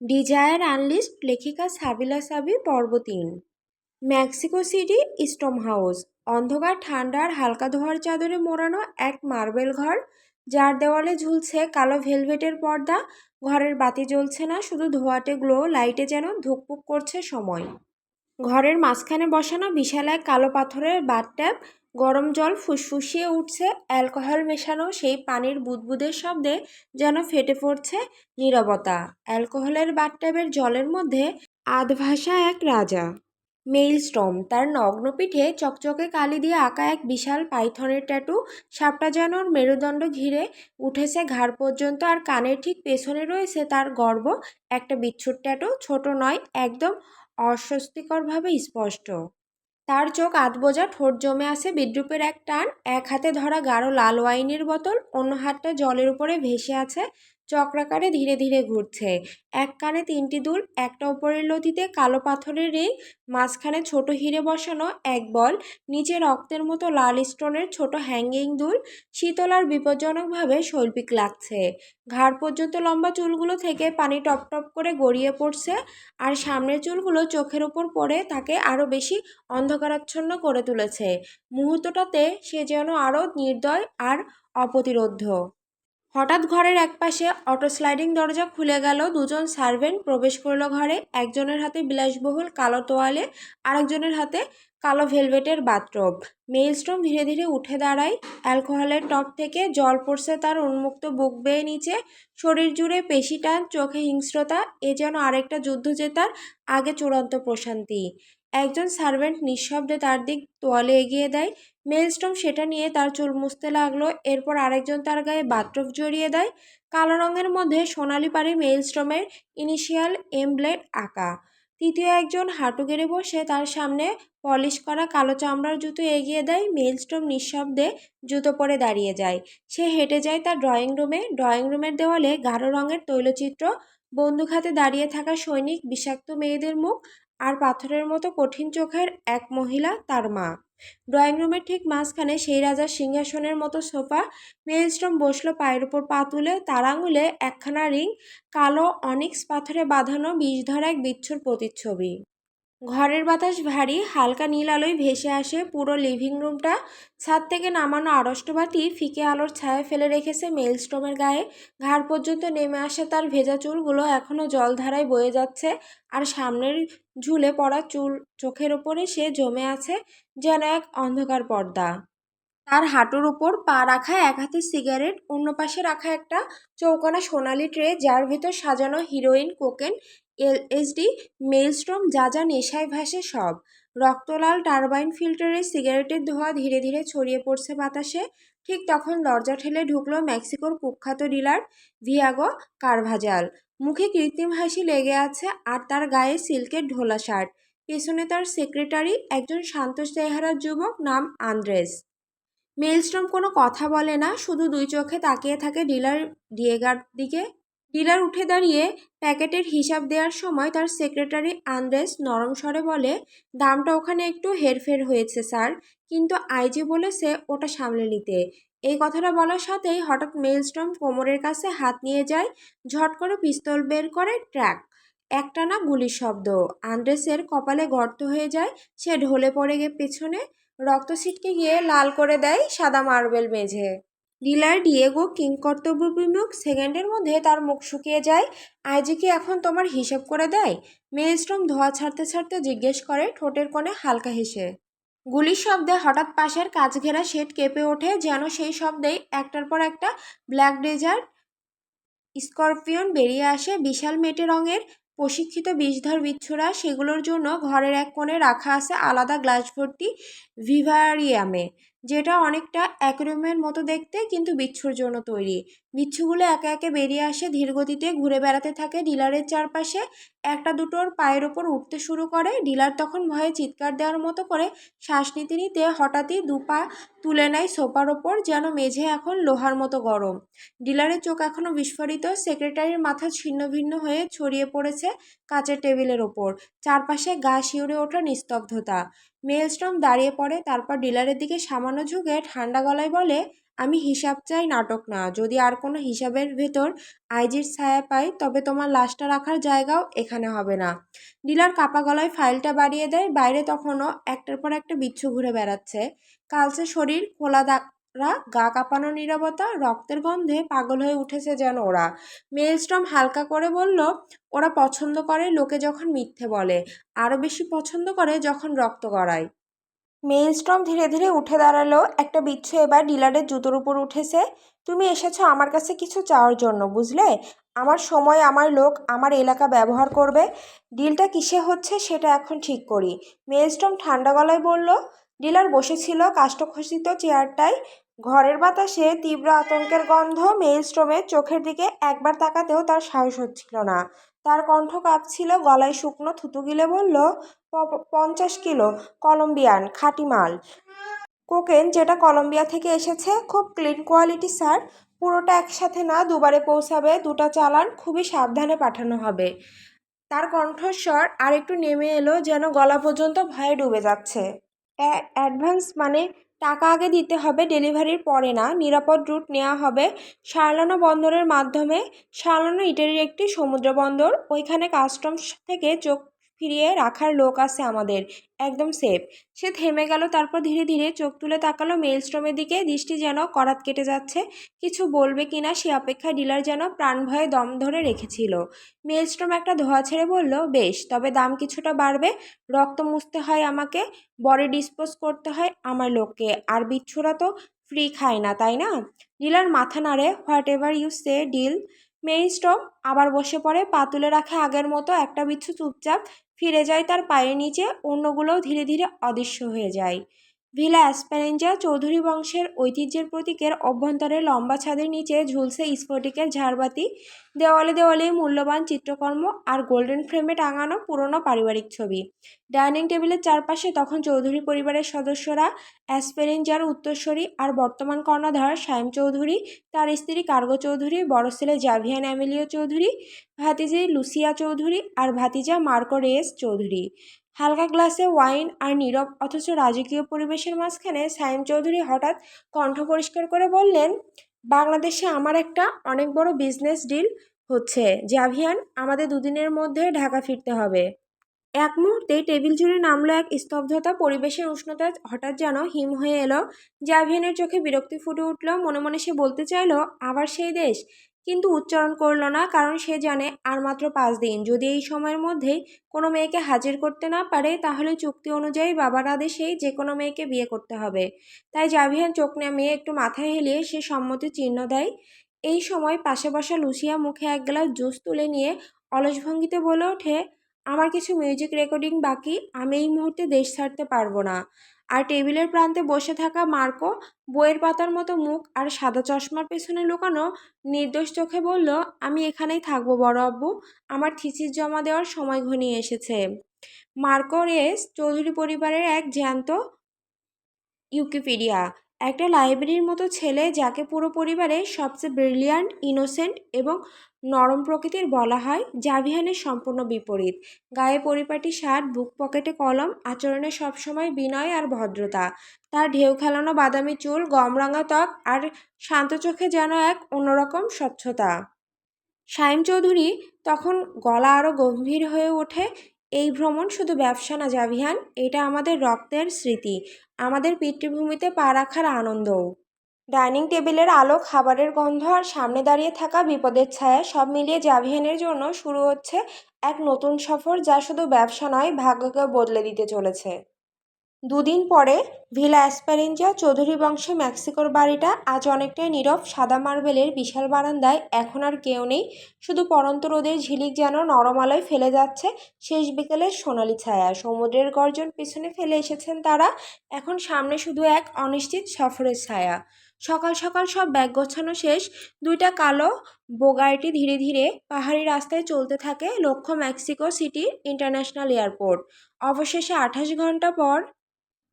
Desire unlist লেখিকা সাবিলা সাবি পর্ব ৩। Mexico city storm house. অন্ধকার ঠান্ডা আর হালকা ধোঁয়ার চাদরে মোড়ানো এক মার্বেল ঘর, যার দেওয়ালে ঝুলছে কালো ভেলভেটের পর্দা। ঘরের বাতি জ্বলছে না, শুধু ধোঁয়াটে গ্লো লাইটে যেন ধুকপুক করছে সময়। ঘরের মাঝখানে বসানো বিশাল এক কালো পাথরের বাথট্যাব, গরম জল ফুসফুসিয়ে উঠছে, অ্যালকোহল মেশানো সেই পানির বুদবুদের শব্দে যেন ফেটে পড়ছে নীরবতা। অ্যালকোহলের বাথট্যাবের জলের মধ্যে আধভাসা এক রাজা। মেইলস্টর্ম, তার নগ্ন পিঠে চকচকে কালি দিয়ে আঁকা এক বিশাল পাইথনের ট্যাটু। সাপটা যেন ওর মেরুদণ্ড ঘিরে উঠেছে ঘাড় পর্যন্ত, আর কানের ঠিক পেছনে রয়েছে তার গর্ব, একটা বিচ্ছুর ট্যাটু, ছোট নয়, একদম অস্বস্তিকরভাবে স্পষ্ট। তার চোখ আধবোজা, ঠোঁট জমে আছে বিদ্রূপের এক টান, এক হাতে ধরা গাঢ় লাল ওয়াইনের বোতল, অন্য হাতটা জলের উপরে ভেসে আছে, চক্রাকারে ধীরে ধীরে ঘুরছে। এক কানে ৩টি দুল, একটা ওপরের লতিতে কালো পাথরের রিং, মাঝখানে ছোট হিরে বসানো এক বল, নিচে রক্তের মতো লাল স্টোনের ছোট হ্যাঙ্গিং দুল। শীতল আর বিপজ্জনকভাবে শৈল্পিক লাগছে। ঘাড় পর্যন্ত লম্বা চুলগুলো থেকে পানি টপ টপ করে গড়িয়ে পড়ছে, আর সামনের চুলগুলো চোখের ওপর পড়ে তাকে আরও বেশি অন্ধকারাচ্ছন্ন করে তুলেছে। মুহূর্তটাতে সে যেন আরও নির্দয় আর অপ্রতিরোধ্য। হঠাৎ ঘরের একপাশে অটো স্লাইডিং দরজা খুলে গেল, দুজন সার্ভেন্ট প্রবেশ করলো ঘরে, একজনের হাতে বিলাসবহুল কালো তোয়ালে, আরেকজনের হাতে কালো ভেলভেটের বাথরোব। মেইলস্টোম ধীরে ধীরে উঠে দাঁড়ায়। অ্যালকোহলের টপ থেকে জল পড়ছে তার উন্মুক্ত বুক বেয়ে নিচে, শরীর জুড়ে পেশি টান, চোখে হিংস্রতা, এ যেন আরেকটা যুদ্ধ জেতার আগে চূড়ান্ত প্রশান্তি। একজন সার্ভেন্ট নিঃশব্দে তার দিক তোয়ালে এগিয়ে দেয়। মেইলস্টোম সেটা নিয়ে তার চুল মুছতে লাগলো, এরপর আরেকজন তার গায়ে বাথরোব জড়িয়ে দেয়। কালো রঙের মধ্যে সোনালি পাড়ি মেইলস্টোমের ইনিশিয়াল এমব্লেড আঁকা। তৃতীয় একজন হাঁটু গেড়ে বসে তার সামনে পলিশ করা কালো চামড়ার জুতো এগিয়ে দেয়। মেইলস্টোম নিঃশব্দে জুতো পরে দাঁড়িয়ে যায়। সে হেঁটে যায় তার ড্রয়িং রুমে। ড্রয়িং রুমের দেওয়ালে গাঢ় রঙের তৈলচিত্র, বন্দুক হাতে দাঁড়িয়ে থাকা সৈনিক, বিষাক্ত মেয়েদের মুখ, আর পাথরের মতো কঠিন চোখের এক মহিলা, তার মা। ড্রয়িং রুমের ঠিক মাঝখানে সেই রাজার সিংহাসনের মতো সোফা। মেইলস্টোম বসলো পায়ের উপর পা তুলে, তার আঙুলে একখানা রিং, কালো অনিক্স পাথরে বাঁধানো বিষধর এক বিচ্ছুর প্রতিচ্ছবি। ঘরের বাতাস ভারী, হালকা নীল আলোয় ভেসে আসে পুরো লিভিং রুমটা। ছাদ থেকে নামানো আড়ষ্টবাতি ফিকে আলোর ছায়া ফেলে রেখেছে মেইলস্টোমের গায়ে। ঘাড় পর্যন্ত নেমে আসা তার ভেজা চুলগুলো এখনও জলধারায় বয়ে যাচ্ছে, আর সামনের ঝুলে পড়া চোখের ওপরে সে জমে আছে যেন এক অন্ধকার পর্দা। তার হাঁটুর উপর পা রাখা, এক হাতে সিগারেট, অন্য পাশে রাখা একটা চৌকোনা সোনালি ট্রে, যার ভেতর সাজানো হিরোইন, কোকেন, এলএসডি। মেইলস্টোম যা যা নেশায় ভাসে সব। রক্তলাল টারবাইন ফিল্টারের সিগারেটের ধোঁয়া ধীরে ধীরে ছড়িয়ে পড়ছে বাতাসে। ঠিক তখন দরজা ঠেলে ঢুকলো মেক্সিকোর কুখ্যাত ডিলার ভিয়াগো কারভাজাল। মুখে কৃত্রিম হাসি লেগে আছে, আর তার গায়ে সিল্কের ঢোলা শার্ট। পেছনে তার সেক্রেটারি, একজন শান্ত চেহারার যুবক, নাম আন্দ্রেস। মেইলস্টোম কোনো কথা বলে না, শুধু দুই চোখে তাকিয়ে থাকে ডিলার ডিয়েগার দিকে। ডিলার উঠে দাঁড়িয়ে প্যাকেটের হিসাব দেওয়ার সময় তার সেক্রেটারি আন্দ্রেস নরম স্বরে বলে, দামটা ওখানে একটু হেরফের হয়েছে স্যার, কিন্তু আইজি বলেছে ওটা সামলে নিতে। এই কথাটা বলার সাথেই হঠাৎ মেইলস্টোম কোমরের কাছে হাত নিয়ে যায়, ঝট করে পিস্তল বের করে, ট্র্যাক। একটানা গুলির শব্দ। আন্দ্রেসের কপালে গর্ত হয়ে যায়, সে ঢলে পড়ে গিয়ে পেছনে, রক্ত ছিটকে গিয়ে লাল করে দেয় সাদা মার্বেল মেঝে। ডিলার ডিয়েগো কিংকর্তব্যবিমুখ, সেকেন্ডের মধ্যে তার মুখ শুকিয়ে যায়। আইজি কি এখন তোমার হিসেব করে দেয়? মেইলস্টোম ধোঁয়া ছাড়তে ছাড়তে জিজ্ঞেস করে, ঠোঁটের কোণে হালকা হেসে। গুলির শব্দে হঠাৎ পাশের কাচ ঘেরা শেড কেঁপে ওঠে, যেন সেই শব্দেই একটার পর একটা ব্ল্যাক ডেজার্ট স্করপিয়ন বেরিয়ে আসে। বিশাল মেটে রঙের প্রশিক্ষিত বিষধর বিচ্ছুরা, সেগুলোর জন্য ঘরের এক কোণে রাখা আছে আলাদা গ্লাস ভর্তি ভিভারিয়ামে, যেটা অনেকটা অ্যাকুরিয়ামের মতো দেখতে, কিন্তু বিচ্ছুর জন্য তৈরি। বিচ্ছুগুলো একে একে বেরিয়ে আসে, ধীরগতিতে ঘুরে বেড়াতে থাকে ডিলারের চারপাশে, একটা দুটোর পায়ের ওপর উঠতে শুরু করে। ডিলার তখন ভয়ে চিৎকার দেওয়ার মতো করে শ্বাস নিতে নিতে হঠাৎই দুপা তুলে নেয় সোফার ওপর, যেন মেঝে এখন লোহার মতো গরম। ডিলারের চোখ এখনো বিস্ফারিত, সেক্রেটারির মাথা ছিন্ন ভিন্ন হয়ে ছড়িয়ে পড়েছে কাচের টেবিলের ওপর, চারপাশে গা শিউরে ওঠা নিস্তব্ধতা। মেইলস্টোম দাঁড়িয়ে পড়ে, তারপর ডিলারের দিকে সামান্য ঝুঁকে ঠান্ডা গলায় বলে, আমি হিসাব চাই, নাটক না। যদি আর কোনো হিসাবের ভেতর আইজির ছায়া পাই তবে তোমার লাশটা রাখার জায়গাও এখানে হবে না। ডিলার কাপা গলায় ফাইলটা বাড়িয়ে দেয়। বাইরে তখনও একটার পর একটা বিচ্ছু ঘুরে বেড়াচ্ছে। কালচে শরীর, খোলা গা কাঁপানো নীরবতা, রক্তের গন্ধে পাগল হয়ে উঠেছে যেন ওরা। মেলস্ট্রম হালকা করে বলল, ওরা পছন্দ করে লোকে যখন মিথ্যে বলে, আরও বেশি পছন্দ করে যখন রক্ত গড়ায়। মেইলস্টর্ম ধীরে ধীরে উঠে দাঁড়ালো। একটা বিচ্ছু এবার ডিলারের জুতোর উপর উঠেছে। তুমি এসেছো আমার কাছে কিছু চাওয়ার জন্য, বুঝলে? আমার সময়, আমার লোক, আমার এলাকা ব্যবহার করবে। ডিলটা কিসে হচ্ছে সেটা এখন ঠিক করি। মেইলস্টর্ম ঠান্ডা গলায় বলল। ডিলার বসেছিল কাষ্ঠখচিত চেয়ারটায়। ঘরের বাতাসে তীব্র আতঙ্কের গন্ধ। মেইলস্ট্রমের চোখের দিকে একবার তাকাতেও তার সাহস হচ্ছিল না। তার কণ্ঠ কাঁপছিল, গলায় শুকনো থুতু গিলে বলল, 50 কিলো কলম্বিয়ান খাঁটি মাল। কোকেন যেটা কলম্বিয়া থেকে এসেছে, খুব ক্লিন কোয়ালিটি স্যার। পুরোটা একসাথে না, দুবারে পৌঁছাবে। দুটো চালান, খুবই সাবধানে পাঠানো হবে। তার কণ্ঠস্বর আর একটু নেমে এলো, যেন গলা পর্যন্ত ভয়ে ডুবে যাচ্ছে। অ্যাডভান্স মানে? টাকা আগে দিতে হবে, ডেলিভারির পরে না। নিরাপদ রুট নেওয়া হবে সার্লানো বন্দরের মাধ্যমে। সার্লানো ইটালির একটি সমুদ্র বন্দর। ওইখানে কাস্টমস থেকে চোখ ফিরিয়ে রাখার লোক আছে আমাদের, একদম সেফ। সে থেমে গেল, তারপর ধীরে ধীরে চোখ তুলে তাকালো মেইলস্ট্রমের দিকে। দৃষ্টি যেন করাত কেটে যাচ্ছে। কিছু বলবে কিনা সে অপেক্ষায় ডিলার যেন প্রাণ ভয়ে দম ধরে রেখেছিল। মেইলস্ট্রম একটা ধোঁয়া ছেড়ে বলল, বেশ, তবে দাম কিছুটা বাড়বে। রক্ত মুছতে হয় আমাকে, বডি ডিসপোজ করতে হয় আমার লোককে। আর বিচ্ছুরা তো ফ্রি খায় না, তাই না? ডিলার মাথা নাড়ে। Whatever you say deal. Maelstrom আবার বসে পড়ে, পা তুলে রাখে আগের মতো। একটা বিচ্ছু চুপচাপ ফিরে যায় তার পায়ের নিচে। অন্যগুলোও ধীরে ধীরে অদৃশ্য হয়ে যায়। ভিলা অ্যাসপেরেঞ্জা চৌধুরী বংশের ঐতিহ্যের প্রতীকের অভ্যন্তরে লম্বা ছাদের নিচে ঝুলছে স্ফটিকের ঝাড়বাতি। দেওয়ালে দেওয়ালে মূল্যবান চিত্রকর্ম আর গোল্ডেন ফ্রেমে টাঙানো পুরনো পারিবারিক ছবি। ডাইনিং টেবিলের চারপাশে তখন চৌধুরী পরিবারের সদস্যরা, অ্যাসপেরেঞ্জার উত্তরসূরি আর বর্তমান কর্ণধার সায়েম চৌধুরী, তার স্ত্রী কার্গো চৌধুরী, বড় ছেলে জাভিয়ান অ্যামেলিও চৌধুরী, ভাতিজি লুসিয়া চৌধুরী আর ভাতিজা মার্কো রেস চৌধুরী। হালকা গ্লাসে ওয়াইন আর নীরব অথচ রাজকীয় পরিবেশের মাঝখানে সায়েম চৌধুরী হঠাৎ কণ্ঠ পরিষ্কার করে বললেন, বাংলাদেশে আমার একটা অনেক বড় বিজনেস ডিল হচ্ছে জাভিয়ান। আমাদের দুদিনের মধ্যে ঢাকা ফিরতে হবে। এক মুহূর্তেই টেবিল জুড়ে নামলো এক স্তব্ধতা। পরিবেশের উষ্ণতা হঠাৎ যেন হিম হয়ে এলো। জাভিয়ানের চোখে বিরক্তি ফুটে উঠল। মনে মনে সে বলতে চাইল, আবার সেই দেশ, কিন্তু উচ্চারণ করল না, কারণ সে জানে আর মাত্র 5 দিন। যদি এই সময়ের মধ্যেই কোনো মেয়েকে হাজির করতে না পারে, তাহলে চুক্তি অনুযায়ী বাবার আদেশেই যে কোনো মেয়েকে বিয়ে করতে হবে। তাই জাভিয়ান চোখ নামিয়ে একটু মাথা হেলিয়ে সে সম্মতির চিহ্ন দেয়। এই সময় পাশে বসা লুসিয়া মুখে এক গ্লাস জুস তুলে নিয়ে অলস ভঙ্গিতে বলে ওঠে, আমার কিছু মিউজিক রেকর্ডিং বাকি, আমি এই মুহূর্তে দেশ ছাড়তে পারবো না। আর টেবিলের প্রান্তে বসে থাকা মার্কো, বইয়ের পাতার মতো মুখ আর সাদা চশমার পেছনে লুকানো নির্দোষ চোখে বলল, আমি এখানেই থাকবো বড় আব্বু। আমার থিসিস জমা দেওয়ার সময় ঘনিয়ে এসেছে। মার্কো রেস চৌধুরী পরিবারের এক জ্যান্ত উইকিপিডিয়া, একটা লাইব্রেরির মতো ছেলে, যাকে পুরো পরিবারে সবচেয়ে ব্রিলিয়ান্ট, ইনোসেন্ট এবং নরম প্রকৃতির বলা হয়। জাভিয়ানের সম্পূর্ণ বিপরীত। গায়ে পরিপাটি শার্ট, বুক পকেটে কলম, আচরণে সবসময় বিনয় আর ভদ্রতা। তার ঢেউ খেলানো বাদামি চুল, গমরাঙা ত্বক আর শান্ত চোখে যেন এক অন্যরকম স্বচ্ছতা। সায়েম চৌধুরী তখন গলা আরও গম্ভীর হয়ে ওঠে, এই ভ্রমণ শুধু ব্যবসা না জাভিয়ান, এটা আমাদের রক্তের স্মৃতি, আমাদের পিতৃভূমিতে পা রাখার আনন্দও। ডাইনিং টেবিলের আলো, খাবারের গন্ধ আর সামনে দাঁড়িয়ে থাকা বিপদের ছায়া, সব মিলিয়ে জাভিয়ানের জন্য শুরু হচ্ছে এক নতুন সফর, যা শুধু ব্যবসা নয়, ভাগ্যকেও বদলে দিতে চলেছে। দুদিন পরে ভিলা অ্যাসপেরেঞ্জা চৌধুরী বংশে মেক্সিকোর বাড়িটা আজ অনেকটাই নীরব। সাদা মার্বেলের বিশাল বারান্দায় এখন আর কেউ নেই। শুধু পড়ন্ত রোদের ঝিলিক যেন নরম আলোয় ফেলে যাচ্ছে শেষ বিকেলের সোনালি ছায়া। সমুদ্রের গর্জন পিছনে ফেলে এসেছেন তারা। এখন সামনে শুধু এক অনিশ্চিত সফরের ছায়া। সকাল সকাল সব ব্যাগ গোছানো শেষ। দুইটা কালো বোগার্টি ধীরে ধীরে পাহাড়ি রাস্তায় চলতে থাকে। লক্ষ্য মেক্সিকো সিটি ইন্টারন্যাশনাল এয়ারপোর্ট। অবশেষে 28 ঘন্টা পর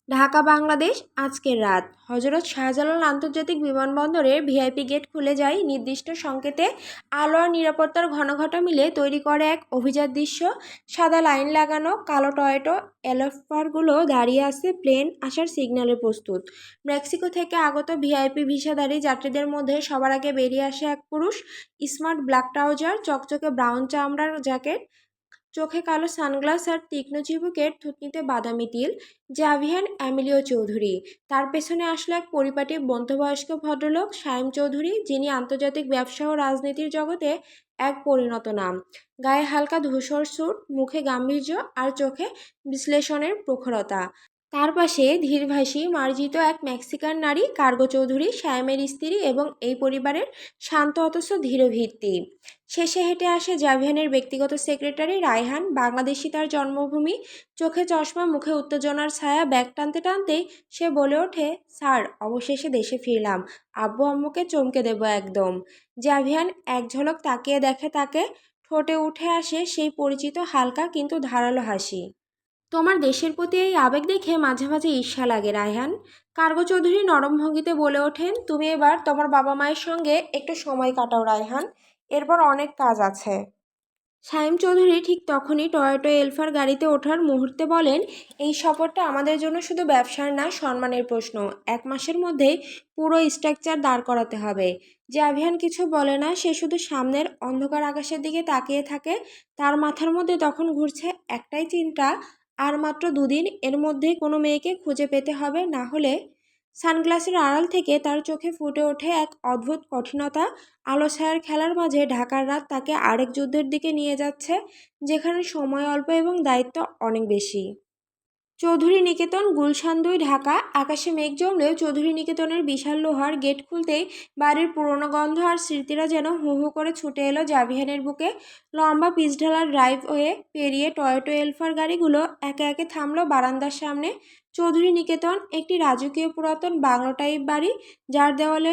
ঢাকা বাংলাদেশ আজকের রাত। হজরত শাহজালাল আন্তর্জাতিক বিমানবন্দরের ভিআইপি গেট খুলে যায় নির্দিষ্ট সংকেতে। আলো আর নিরাপত্তার ঘনঘটা মিলে তৈরি করে এক অভিজাত দৃশ্য। সাদা লাইন লাগানো কালো টয়েটো এলোফারগুলো দাঁড়িয়ে আছে প্লেন আসার সিগন্যালে প্রস্তুত। মেক্সিকো থেকে আগত ভিআইপি ভিসাধারী যাত্রীদের মধ্যে সবার আগে বেরিয়ে আসে এক পুরুষ। স্মার্ট ব্ল্যাক ট্রাউজার, চকচকে ব্রাউন চামড়ার জ্যাকেট, চোখে কালো সানগ্লাস আর তীক্ষ্ণ চিবুকের থুতনিতে বাদামি তিল। জাভিয়ান অ্যামিলিও চৌধুরী। তার পেছনে আসলো এক পরিপাটি মধ্যবয়স্ক ভদ্রলোক, শাইম চৌধুরী, যিনি আন্তর্জাতিক ব্যবসা ও রাজনীতির জগতে এক পরিণত নাম। গায়ে হালকা ধূসর স্যুট, মুখে গাম্ভীর্য আর চোখে বিশ্লেষণের প্রখরতা। তার পাশে ধীরভাষী মার্জিত এক মেক্সিকান নারী, কার্গো চৌধুরী, শ্যামের স্ত্রী এবং এই পরিবারের শান্ত অথচ ধীর ভিত্তি। শেষে হেঁটে আসে জাভিয়ানের ব্যক্তিগত সেক্রেটারি রায়হান, বাংলাদেশি তার জন্মভূমি। চোখে চশমা, মুখে উত্তেজনার ছায়া। ব্যাগ টানতে টানতেই সে বলে ওঠে, স্যার, অবশেষে দেশে ফিরলাম। আব্বু আম্মুকে চমকে দেব একদম। জাভিয়ান এক ঝলক তাকিয়ে দেখে তাকে। ঠোঁটে উঠে আসে সেই পরিচিত হালকা কিন্তু ধারালো হাসি। তোমার দেশের প্রতি এই আবেগ দেখে মাঝে মাঝে ঈর্ষা লাগে রায়হান। কার্গো চৌধুরী নরম ভঙ্গিতে বলে ওঠেন, তুমি এবার তোমার বাবা মায়ের সঙ্গে একটু সময় কাটাও রায়হান, এরপর অনেক কাজ আছে। শাইম চৌধুরী ঠিক তখনই টয়োটো এলফার গাড়িতে ওঠার মুহূর্তে বলেন, এই সফরটা আমাদের জন্য শুধু ব্যবসার না, সম্মানের প্রশ্ন। 1 মাসের মধ্যেই পুরো স্ট্রাকচার দাঁড় করাতে হবে। জাভিয়ান কিছু বলে না, সে শুধু সামনের অন্ধকার আকাশের দিকে তাকিয়ে থাকে। তার মাথার মধ্যে তখন ঘুরছে একটাই চিন্তা, আর মাত্র 2 দিন, এর মধ্যেই কোনো মেয়েকে খুঁজে পেতে হবে, না হলে। সানগ্লাসের আড়াল থেকে তার চোখে ফুটে ওঠে এক অদ্ভুত কঠিনতা। আলো ছায়ার খেলার মাঝে ঢাকার রাত তাকে আরেক যুদ্ধের দিকে নিয়ে যাচ্ছে, যেখানে সময় অল্প এবং দায়িত্ব অনেক বেশি। চৌধুরী নিকেতন, গুলশান 2, ঢাকা। আকাশে মেঘ জমলেও চৌধুরী নিকেতনের বিশাল লোহার গেট খুলতেই বাড়ির পুরনো গন্ধ আর স্মৃতিরা যেন হু হু করে ছুটে এলো জাভিয়ানের বুকে। লম্বা পিচঢালা ড্রাইভওয়ে পেরিয়ে টয়োটো এলফার গাড়িগুলো একে একে থামলো বারান্দার সামনে। চৌধুরী নিকেতন একটি রাজকীয় পুরাতন বাংলো টাইপ বাড়ি, যার দেওয়ালে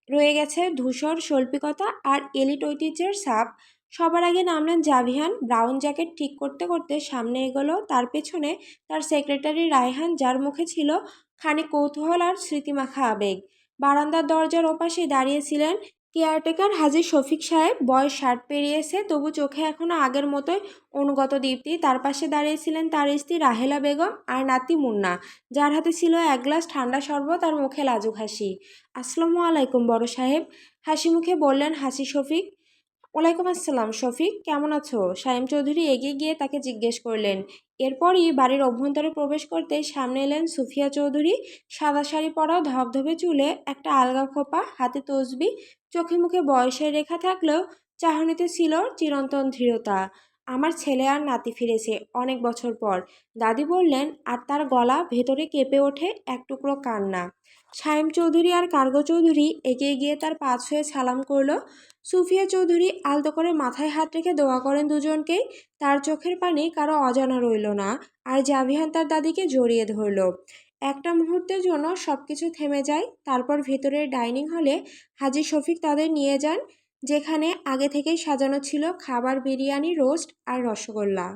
রয়ে গেছে ধূসর শৈল্পিকতা আর এলিট ঐতিহ্যের ছাপ। সবার আগে নামলেন জাভিয়ান, ব্রাউন জ্যাকেট ঠিক করতে করতে সামনে এগোলো। তার পেছনে তার সেক্রেটারি রায়হান, যার মুখে ছিল খানিক কৌতূহল আর স্মৃতিমাখা আবেগ। বারান্দার দরজার ওপাশেই দাঁড়িয়েছিলেন কেয়ারটেকার হাজী শফিক সাহেব। বয়স 60 পেরিয়েছে, তবু চোখে এখনও আগের মতোই অনুগত দীপ্তি। তার পাশে দাঁড়িয়েছিলেন তার স্ত্রী রাহেলা বেগম আর নাতি মুন্না, যার হাতে ছিল এক গ্লাস ঠান্ডা শরবত আর মুখে লাজুক হাসি। আসসালামু আলাইকুম বড় সাহেব, হাসি মুখে বললেন হাসি শফিক। ওয়ালাইকুম আসসালাম শফিক, কেমন আছো? শাইম চৌধুরী এগিয়ে গিয়ে তাকে জিজ্ঞেস করলেন। এরপরই বাড়ির অভ্যন্তরে প্রবেশ করতেই সামনে এলেন সুফিয়া চৌধুরী। সাদা শাড়ি পরা, ধবধবে চুলে একটা আলগা খোপা, হাতে তসবি। চোখে মুখে বয়সের রেখা থাকলেও চাহনিতে ছিল চিরন্তন দৃঢ়তা। আমার ছেলে আর নাতি ফিরেছে অনেক বছর পর, দাদি বললেন, আর তার গলা ভেতরে কেঁপে ওঠে এক টুকরো কান্না। শাইম চৌধুরী আর কার্গো চৌধুরী এগিয়ে গিয়ে তার পা ছুঁয়ে সালাম করলো। সুফিয়া চৌধুরী আলতো করে মাথায় হাত রেখে দোয়া করেন দুজনকেই। তার চোখের পানি কারো অজানা রইল না। আর জাভিয়ান তার দাদিকে জড়িয়ে ধরল। একটা মুহূর্তের জন্য সবকিছু থেমে যায়। তারপর ভেতরের ডাইনিং হলে হাজী শফিক তাদের নিয়ে যান, যেখানে আগে থেকেই সাজানো ছিল খাবার, বিরিয়ানি, রোস্ট আর রসগোল্লা।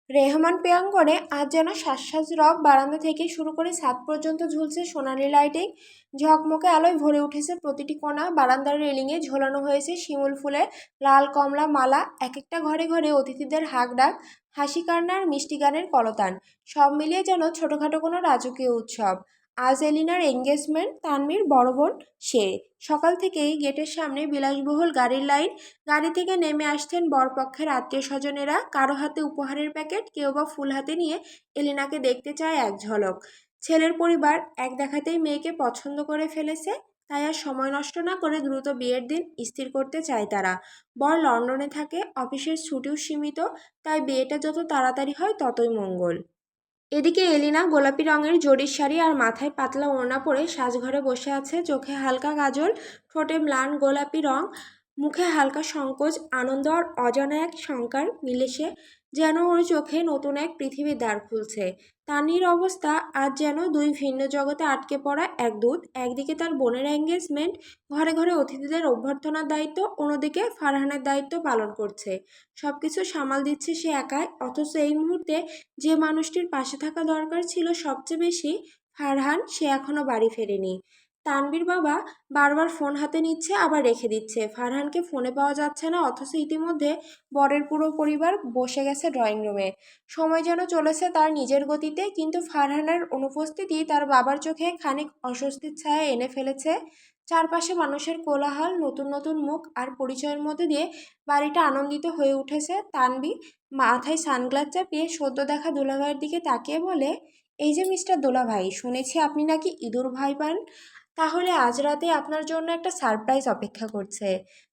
রেহমান প্রাঙ্গণে আজ যেন সাজ রব। বারান্দা থেকে শুরু করে ছাদ পর্যন্ত ঝুলছে সোনালি লাইটিং। ঝকমকে আলোয় ভরে উঠেছে প্রতিটি কোণা। বারান্দার রেলিংয়ে ঝোলানো হয়েছে শিমুল ফুলের লাল কমলা মালা। এক একটা ঘরে ঘরে অতিথিদের হাঁক ডাক, হাসি কান্নার মিষ্টি গানের কলতান। সব মিলিয়ে যেন ছোটোখাটো কোনো রাজকীয় উৎসব। আজ এলিনার এঙ্গেজমেন্ট। তানভীর বড় বোন সে। সকাল থেকেই গেটের সামনে বিলাসবহুল গাড়ির লাইন। গাড়ি থেকে নেমে আসছেন বরপক্ষের আত্মীয় স্বজনেরা, কারো হাতে উপহারের প্যাকেট, কেউ বা ফুল হাতে নিয়ে এলিনাকে দেখতে চায় এক ঝলক। ছেলের পরিবার এক দেখাতেই মেয়েকে পছন্দ করে ফেলেছে, তাই আর সময় নষ্ট না করে দ্রুত বিয়ের দিন স্থির করতে চায় তারা। বর লন্ডনে থাকে, অফিসের ছুটিও সীমিত, তাই বিয়েটা যত তাড়াতাড়ি হয় ততই মঙ্গল। এদিকে এলিনা গোলাপি রঙের জরির শাড়ি আর মাথায় পাতলা ওড়না পরে সাজঘরে বসে আছে। চোখে হালকা কাজল, ঠোঁটে ম্লান গোলাপি রং, মুখে হালকা সংকোচ, আনন্দ আর অজানা এক শঙ্কার মিলেছে। যেন ওর চোখে নতুন এক পৃথিবীর দ্বার খুলছে। তানির অবস্থা আজ যেন দুই ভিন্ন জগতে আটকে পড়া এক দূত। একদিকে তার বোনের এঙ্গেজমেন্ট, ঘরে ঘরে অতিথিদের অভ্যর্থনার দায়িত্ব, অন্যদিকে ফারহানের দায়িত্ব পালন করছে। সবকিছু সামাল দিচ্ছে সে একাই, অথচ এই মুহূর্তে যে মানুষটির পাশে থাকা দরকার ছিল সবচেয়ে বেশি, ফারহান, সে এখনো বাড়ি ফেরেনি। তানবীর বাবা বারবার ফোন হাতে নিচ্ছে আবার রেখে দিচ্ছে। ফারহানকে ফোনে পাওয়া যাচ্ছে না, অথচ ইতিমধ্যে বরের পুরো পরিবার বসে গেছে ড্রয়িং রুমে। সময় যেন চলেছে তার নিজের গতিতে, কিন্তু ফারহানের অনুপস্থিতি তার বাবার চোখে খানিক অস্বস্তির ছায়া এনে ফেলেছে। চারপাশে মানুষের কোলাহল, নতুন নতুন মুখ আর পরিচয়ের মধ্যে দিয়ে বাড়িটা আনন্দিত হয়ে উঠেছে। তানবী মাথায় সানগ্লাস চাপিয়ে সদ্য দেখা দুলাভাইয়ের দিকে তাকিয়ে বলে, এই যে মিস্টার দুলাভাই, শুনেছি আপনি নাকি ইঁদুর ভয় পান। তাহলে আজ রাতে আপনার জন্য একটা সারপ্রাইজ অপেক্ষা করছে।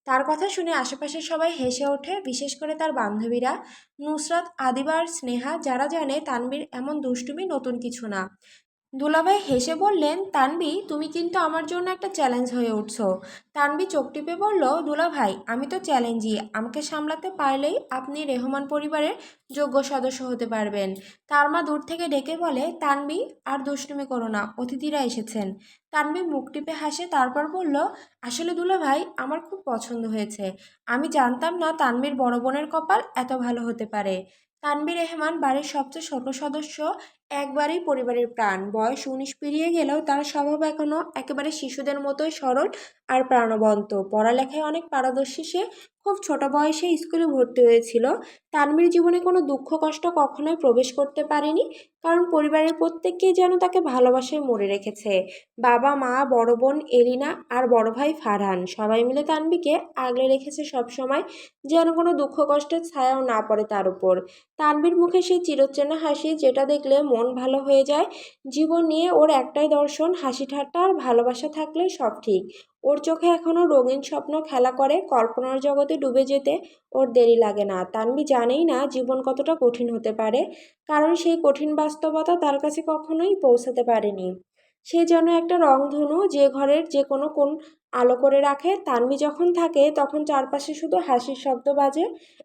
তার কথা শুনে আশেপাশের সবাই হেসে ওঠে, বিশেষ করে তার বান্ধবীরা নুসরাত, আদিবা আর স্নেহা, যারা জানে তানবীর এমন দুষ্টুমি নতুন কিছু না। দুলাভাই হেসে বললেন, তানবী, তুমি কিন্তু আমার জন্য একটা চ্যালেঞ্জ হয়ে উঠছো। তানবী চোখ টিপে বলল, দুলাভাই, আমি তো চ্যালেঞ্জই। আমাকে সামলাতে পারলেই আপনি রেহমান পরিবারের যোগ্য সদস্য হতে পারবেন। তার মা দূর থেকে ডেকে বলে, তানবী, আর দুষ্টুমি করো না, অতিথিরা এসেছেন। তানবী মুখ টিপে হাসে, তারপর বলল, আসলে দুলাভাই, আমার খুব পছন্দ হয়েছে। আমি জানতাম না তানবীর বড় বোনের কপাল এত ভালো হতে পারে। তানবীর রেহমান বাড়ির সবচেয়ে ছোট সদস্য, একবারেই পরিবারের প্রাণ। বয়স ১৯ পেরিয়ে গেলেও তার স্বভাব এখনও একেবারে শিশুদের মতোই সরল আর প্রাণবন্ত। পড়ালেখায় অনেক পারদর্শী সে। খুব ছোট বয়সে স্কুলে ভর্তি হয়েছিল। তানভীর জীবনে কোনো দুঃখ কষ্ট কখনোই প্রবেশ করতে পারেনি, কারণ পরিবারের প্রত্যেককেই যেন তাকে ভালোবাসায় মরে রেখেছে। বাবা, মা, বড় বোন এলিনা আর বড় ভাই ফারহান সবাই মিলে তানভীরকে আগলে রেখেছে সবসময়, যেন কোনো দুঃখ কষ্টের ছায়াও না পড়ে তার উপর। তানভীর মুখে সেই চিরচেনা হাসি, যেটা দেখলে মন ভালো হয়ে যায়। জীবন নিয়ে ওর একটাই দর্শন, হাসি ঠাট্টা আর ভালোবাসা থাকলে সব ঠিক। ওর চোখে এখনো রঙিন স্বপ্ন খেলা করে, কল্পনার জগতে ডুবে যেতে ওর দেরি লাগে না। তানভী জানেই না জীবন কতটা কঠিন হতে পারে, কারণ সেই কঠিন বাস্তবতা তার কাছে কখনোই পৌঁছাতে পারেনি। সে যেন একটা রংধনু, যে ঘরের যে কোনো কোণ আলো করে রাখে। তানভী যখন থাকে তখন চারপাশে শুধু হাসির শব্দ বাজে।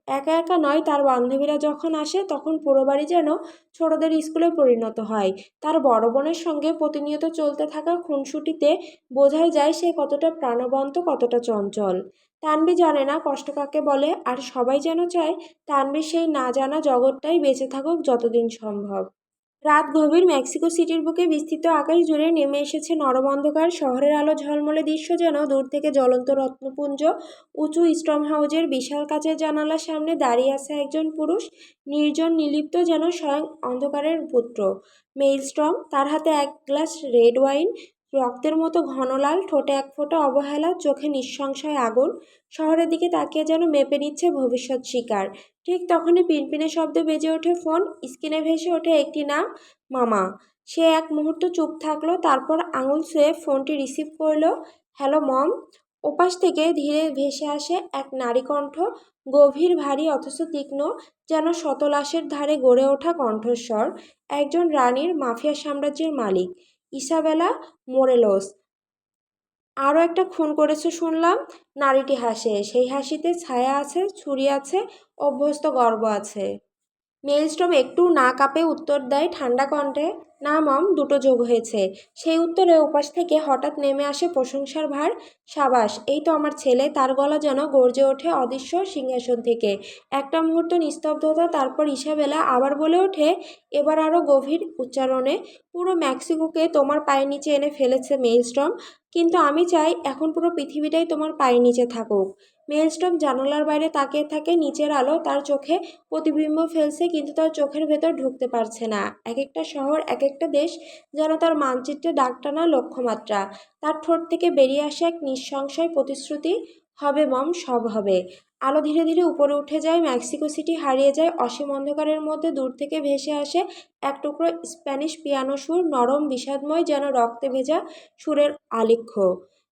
একা একা নয়, তার বান্ধবীরা যখন আসে তখন পুরো বাড়ি যেন ছোটদের স্কুলে পরিণত হয়। তার বড় বোনের সঙ্গে প্রতিনিয়ত চলতে থাকা খুনসুটিতে বোঝাই যায় সে কতটা প্রাণবন্ত, কতটা চঞ্চল। তানভী জানে না কষ্ট কাকে বলে, আর সবাই যেন চায় তানভীর সেই না জানা জগৎটাই বেঁচে থাকুক যতদিন সম্ভব। রাত গভীর। মেক্সিকো সিটির বুকে বিস্তৃত আকাশ জুড়ে নেমে এসেছে নরম অন্ধকার। শহরের আলো ঝলমলে দৃশ্য যেন দূর থেকে জ্বলন্ত রত্নপুঞ্জ। উঁচু স্ট্রম হাউজের বিশাল কাচের জানালার সামনে দাঁড়িয়ে আছে একজন পুরুষ, নির্জন নিলিপ্ত, যেন স্বয়ং অন্ধকারের পুত্র। মেইলস্ট্রম, তার হাতে এক গ্লাস রেড ওয়াইন, রক্তের মতো ঘন লাল, ঠোঁটে এক ফোঁটা অবহেলা, চোখে নিঃসংশয় আগুন। শহরের দিকে তাকিয়ে যেন মেপে নিচ্ছে ভবিষ্যৎ শিকার। ঠিক তখনই পিনপিনে শব্দে বেজে ওঠে ফোন। স্ক্রিনে ভেসে ওঠে একটি নাম, মামা। সে এক মুহূর্ত চুপ থাকলো, তারপর আঙুল ছুঁয়ে ফোনটি রিসিভ করলো। হ্যালো মম। ওপাশ থেকে ধীরে ভেসে আসে এক নারী কণ্ঠ, গভীর, ভারী, অথচ তীক্ষ্ণ, যেন শতলাসের ধারে গড়ে ওঠা কণ্ঠস্বর। একজন রানীর, মাফিয়া সাম্রাজ্যের মালিক, ইসাবেলা মোরেলোস। আরও একটা খুন করেছে শুনলাম। নারীটি হাসে, সেই হাসিতে ছায়া আছে, ছুরি আছে, অভ্যস্ত গর্ব আছে। মেইলস্ট্রম একটু না কাঁপে উত্তর দেয় ঠান্ডা কণ্ঠে, না মম, দুটো যোগ হয়েছে। সেই উত্তরে ওপাশ থেকে হঠাৎ নেমে আসে প্রশংসার ভার। সাবাস, এই তো আমার ছেলে। তার গলা যেন গর্জে ওঠে অদৃশ্য সিংহাসন থেকে। একটা মুহূর্ত নিস্তব্ধতা, তারপর ইসাবেলা আবার বলে ওঠে, এবার আরও গভীর উচ্চারণে, পুরো মেক্সিকোকে তোমার পায়ের নিচে এনে ফেলেছে মেইলস্ট্রম, কিন্তু আমি চাই এখন পুরো পৃথিবীটাই তোমার পায়ের নিচে থাকুক। মেইলস্ট্রম জানালার বাইরে তাকিয়ে থাকে। নিচের আলো তার চোখে প্রতিবিম্ব ফেলছে, কিন্তু তার চোখের ভেতর ঢুকতে পারছে না। এক একটা শহর, এক একটা দেশ যেন তার মানচিত্রে দাগ টানা লক্ষ্যমাত্রা। তার ঠোঁট থেকে বেরিয়ে আসে এক নিঃসংশয় প্রতিশ্রুতি, হবে মম, সব হবে। আলো ধীরে ধীরে উপরে উঠে যায়, মেক্সিকো সিটি হারিয়ে যায় অসীম অন্ধকারের মধ্যে। দূর থেকে ভেসে আসে এক টুকরো স্প্যানিশ পিয়ানো সুর, নরম, বিষাদময়, যেন রক্তে ভেজা সুরের আলিখ্য।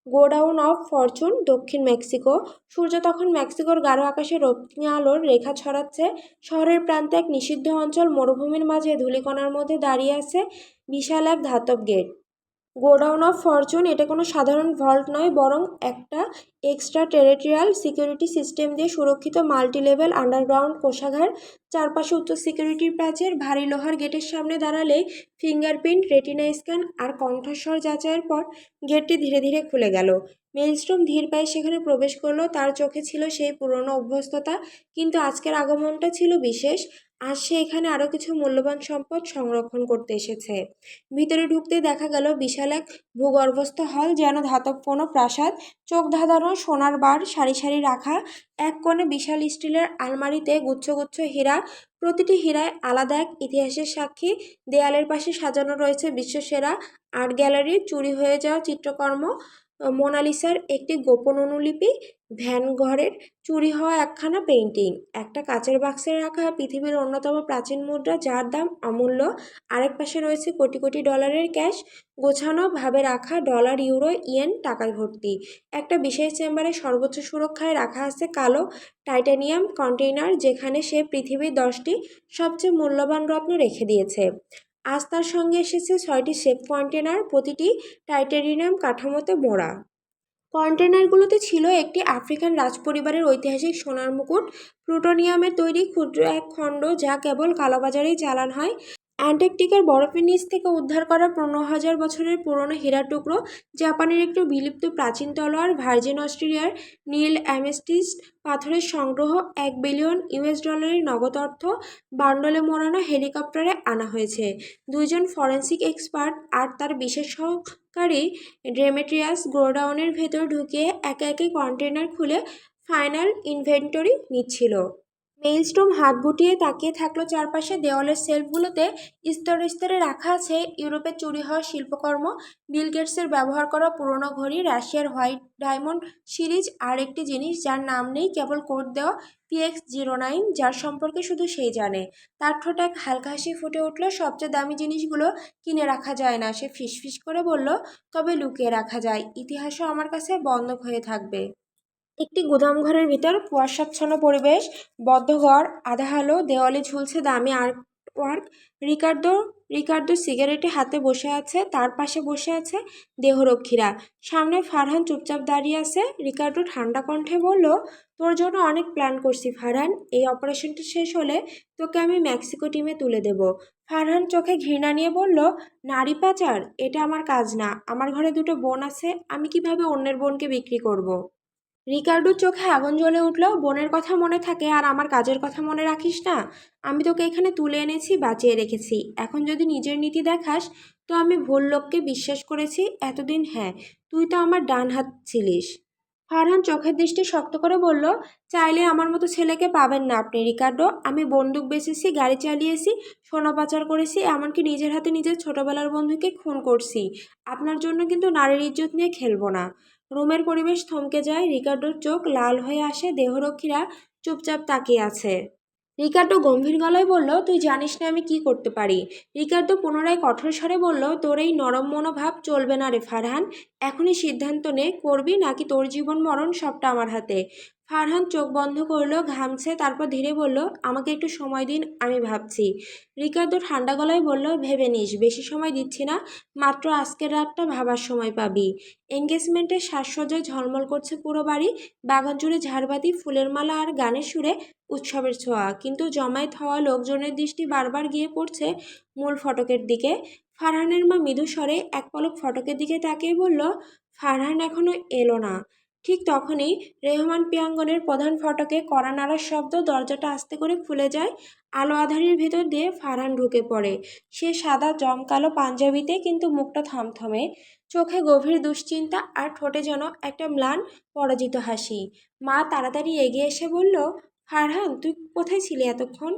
গোডাউন অফ ফরচুন, দক্ষিণ মেক্সিকো। সূর্য তখন মেক্সিকোর গাঢ় আকাশে রক্তিম আলোর রেখা ছড়াচ্ছে। শহরের প্রান্তে এক নিষিদ্ধ অঞ্চল, মরুভূমির মাঝে ধূলিকণার মধ্যে দাঁড়িয়ে আছে বিশাল এক ধাতব গেট। গোডাউন অফ ফরচুন এটা কোনো সাধারণ ভল্ট নয়, বরং একটা এক্সট্রা টেরিটোরিয়াল সিকিউরিটি সিস্টেম দিয়ে সুরক্ষিত মাল্টি লেভেল আন্ডারগ্রাউন্ড কোষাগার। চারপাশে উচ্চ সিকিউরিটির প্যাচের ভারী লোহার গেটের সামনে দাঁড়ালে ফিঙ্গারপ্রিন্ট, রেটিনা স্ক্যান আর কণ্ঠস্বর যাচাইয়ের পর গেটটি ধীরে ধীরে খুলে গেল। মেইলস্টোম ধীর পায়ে সেখানে প্রবেশ করলো। তার চোখে ছিল সেই পুরনো অভ্যস্ততা, কিন্তু আজকের আগমনটা ছিল বিশেষ। আজ সে এখানে আরও কিছু মূল্যবান সম্পদ সংরক্ষণ করতে এসেছে। ভিতরে ঢুকতে দেখা গেল বিশাল এক ভূগর্ভস্থ হল, যেন ধাতব কোনো প্রাসাদ। চোখ ধাঁধানো সোনার বার সারি সারি রাখা, এক কোণে বিশাল স্টিলের আলমারিতে গুচ্ছ গুচ্ছ হীরা, প্রতিটি হীরায় আলাদা এক ইতিহাসের সাক্ষী। দেয়ালের পাশে সাজানো রয়েছে বিশ্বসেরা আর্ট গ্যালারির চুরি হয়ে যাওয়া চিত্রকর্ম, মোনালিসার একটি গোপন অনুলিপি, ভ্যান ঘরের চুরি হওয়া একখানা পেইন্টিং, একটা কাচের বাক্সে রাখা পৃথিবীর অন্যতম প্রাচীন মুদ্রা যার দাম অমূল্য। আরেক পাশে রয়েছে কোটি কোটি ডলারের ক্যাশ, গোছানো ভাবে রাখা ডলার, ইউরো, ইয়েন টাকায় ভর্তি। একটা বিশেষ চেম্বারে সর্বোচ্চ সুরক্ষায় রাখা আছে কালো টাইটানিয়াম কন্টেইনার, যেখানে সে পৃথিবীর 10টি সবচেয়ে মূল্যবান রত্ন রেখে দিয়েছে। আজ তার সঙ্গে এসেছে 6টি সেফ কন্টেনার, প্রতিটি টাইটানিয়াম কাঠামোতে মোড়া। কন্টেনারগুলোতে ছিল একটি আফ্রিকান রাজপরিবারের ঐতিহাসিক সোনার মুকুট, প্লুটোনিয়ামের তৈরি ক্ষুদ্র এক খণ্ড যা কেবল কালোবাজারেই চালান হয়, অ্যান্টার্কটিকার বরফের নিচ থেকে উদ্ধার করা 15,000 বছরের পুরনো হীরার টুকরো, জাপানের একটু বিলুপ্ত প্রাচীন তলোয়ার, ভার্জিন অস্ট্রেলিয়ার নীল অ্যামেস্টিস্ট পাথরের সংগ্রহ, $1 বিলিয়ন নগদ অর্থ বান্ডলে মোড়ানো হেলিকপ্টারে আনা হয়েছে। 2জন ফরেন্সিক এক্সপার্ট আর তার বিশেষ সহকারী ডেমেট্রিয়াস গোডাউনের ভেতর ঢুকিয়ে একে একে কন্টেনার খুলে ফাইনাল ইনভেন্টরি নিচ্ছিল। মেইলস্টোম হাত গুটিয়ে তাকিয়ে থাকলো চারপাশে। দেওয়ালের সেলফগুলোতে স্তরে স্তরে রাখা আছে ইউরোপের চুরি হওয়া শিল্পকর্ম, বিল গেটসের ব্যবহার করা পুরনো ঘড়ি, রাশিয়ার হোয়াইট ডায়মন্ড সিরিজ, আর একটি জিনিস যার নাম নেই, কেবল কোড দেওয়া PX09, যার সম্পর্কে শুধু সেই জানে। তার ঠোঁটে এক হালকা হাসি ফুটে উঠল। সবচেয়ে দামি জিনিসগুলো কিনে রাখা যায় না, সে ফিসফিস করে বলল, তবে লুকিয়ে রাখা যায়। ইতিহাসও আমার কাছে বন্ধক হয়ে থাকবে। একটি গুদাম ঘরের ভিতর কুয়াশাচ্ছন্ন পরিবেশ, বদ্ধ ঘর, আধা আলো, দেওয়ালে ঝুলছে দামি আর্টওয়ার্ক। রিকার্দো রিকার্দো সিগারেটে হাতে বসে আছে, তার পাশে বসে আছে দেহরক্ষীরা। সামনে ফারহান চুপচাপ দাঁড়িয়ে আছে। রিকার্দো ঠান্ডা কণ্ঠে বলল, তোর জন্য অনেক প্ল্যান করছি ফারহান। এই অপারেশনটা শেষ হলে তোকে আমি মেক্সিকো টিমে তুলে দেব। ফারহান চোখে ঘৃণা নিয়ে বলল, নারী পাচার? এটা আমার কাজ না। আমার ঘরে দুটো বোন আছে, আমি কিভাবে অন্যের বোনকে বিক্রি করব? রিকার্ডোর চোখে আগুন জ্বলে উঠল। বোনের কথা মনে থাকে আর আমার কাজের কথা মনে রাখিস না? আমি তোকে এখানে তুলে এনেছি, বাঁচিয়ে রেখেছি। এখন যদি নিজের নীতি দেখাস তো আমি ভুল লোককে বিশ্বাস করেছি এতদিন। হ্যাঁ, তুই তো আমার ডান হাত ছিলিস। ফারহান চোখের দৃষ্টি শক্ত করে বলল, চাইলে আমার মতো ছেলেকে পাবেন না আপনি রিকার্ডো। আমি বন্দুক বেচেছি, গাড়ি চালিয়েছি, সোনা পাচার করেছি, এমনকি নিজের হাতে নিজের ছোটবেলার বন্ধুকে খুন করছি। আপনার জন্য কিন্তু নারীর ইজ্জত নিয়ে খেলবো না। রুমের পরিবেশ থমকে যায়। রিকার্ডোর চোখ লাল হয়ে আসে। দেহরক্ষীরা চুপচাপ তাকিয়ে আছে। রিকার্ডো গম্ভীর গলায় বলল, তুই জানিস না আমি কি করতে পারি। রিকার্ডো পুনরায় কঠোর স্বরে বলল, তোর এই নরম মনোভাব চলবে না রে ফারহান। এখনই সিদ্ধান্ত নে, করবি নাকি তোর জীবন মরণ সবটা আমার হাতে। ফারহান চোখ বন্ধ করলো, ঘামছে, তারপর ধীরে বলল, আমাকে একটু সময় দিন, আমি ভাবছি। রিকার্ডো ঠান্ডা গলায় বলল, ভেবে নিস, বেশি সময় দিচ্ছি না, মাত্র আজকের রাতটা ভাবার সময় পাবি। এঙ্গেজমেন্টের সাজসজ্জায় ঝলমল করছে পুরো বাড়ি, বাগান জুড়ে ঝাড়বাতি, ফুলের মালা আর গানের সুরে উৎসবের ছোঁয়া। কিন্তু জমায়েত হওয়া লোকজনের দৃষ্টি বারবার গিয়ে পড়ছে মূল ফটকের দিকে। ফারহানের মা মৃদু স্বরে এক পলক ফটকের দিকে তাকিয়ে বলল, ফারহান এখনো এলো না। ঠিক তখনই রেহমান প্রিয়াঙ্গনের প্রধান ফটকে কড়া নাড়ার শব্দ, দরজাটা আস্তে করে খুলে যায়। আলো আঁধারির ভেতর দিয়ে ফারহান ঢুকে পড়ে। সে সাদা জমকালো পাঞ্জাবিতে, কিন্তু মুখটা থমথমে, চোখে গভীর দুশ্চিন্তা আর ঠোঁটে যেন একটা ম্লান পরাজিত হাসি। মা তাড়াতাড়ি এগিয়ে এসে বলল, ফারহান, তুই কোথায় ছিলি এতক্ষণ?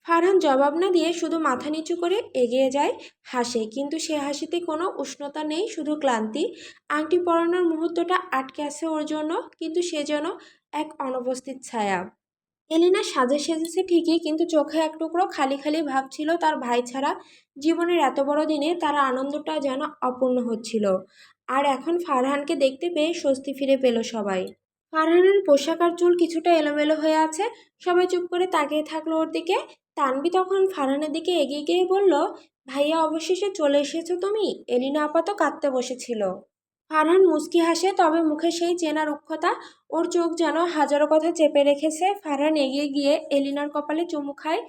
ফারহান জবাব না দিয়ে শুধু মাথা নিচু করে এগিয়ে যায়, হাসে, কিন্তু সে হাসিতে কোনো উষ্ণতা নেই, শুধু ক্লান্তি। আংটি পরানোর মুহূর্তটা আটকে আছে ওর জন্য, কিন্তু সে যেন এক অনুপস্থিত ছায়া। এলিনা সাজে সেজেছে ঠিকই, কিন্তু চোখে এক টুকরো খালি খালি ভাব ছিল। তার ভাই ছাড়া জীবনের এত বড় দিনে তার আনন্দটা যেন অপূর্ণ হচ্ছিল। আর এখন ফারহানকে দেখতে পেয়ে স্বস্তি ফিরে পেল সবাই। ফারহানের পোশাক আর চুল কিছুটা এলোমেলো হয়ে আছে। সবাই চুপ করে তাকিয়ে থাকলো ওর দিকে। তানভি তখন ফারহানের দিকে এগিয়ে গিয়ে বলল, ভাইয়া অবশেষে চলে এসেছো তুমি। এলিনা আপাতত কাঁদতে বসেছিল। ফারহান মুচকি হাসে, তবে মুখে সেই চেনা রুক্ষতা। ওর চোখ যেন হাজারো কথা চেপে রেখেছে। ফারহান এগিয়ে গিয়ে এলিনার কপালে চুমু খায়।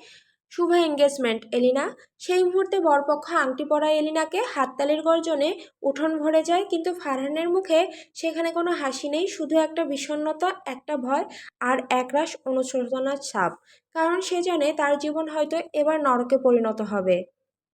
শুভ এঙ্গেজমেন্ট এলিনা। সেই মুহূর্তে বরপক্ষ আংটি পরায় এলিনাকে। হাততালির গর্জনে উঠোন ভরে যায়, কিন্তু ফারহানের মুখে সেখানে কোনো হাসি নেই, শুধু একটা বিষণ্ণতা, একটা ভয় আর একরাশ অনুশোচনার ছাপ। কারণ সে জানে তার জীবন হয়তো এবার নরকে পরিণত হবে।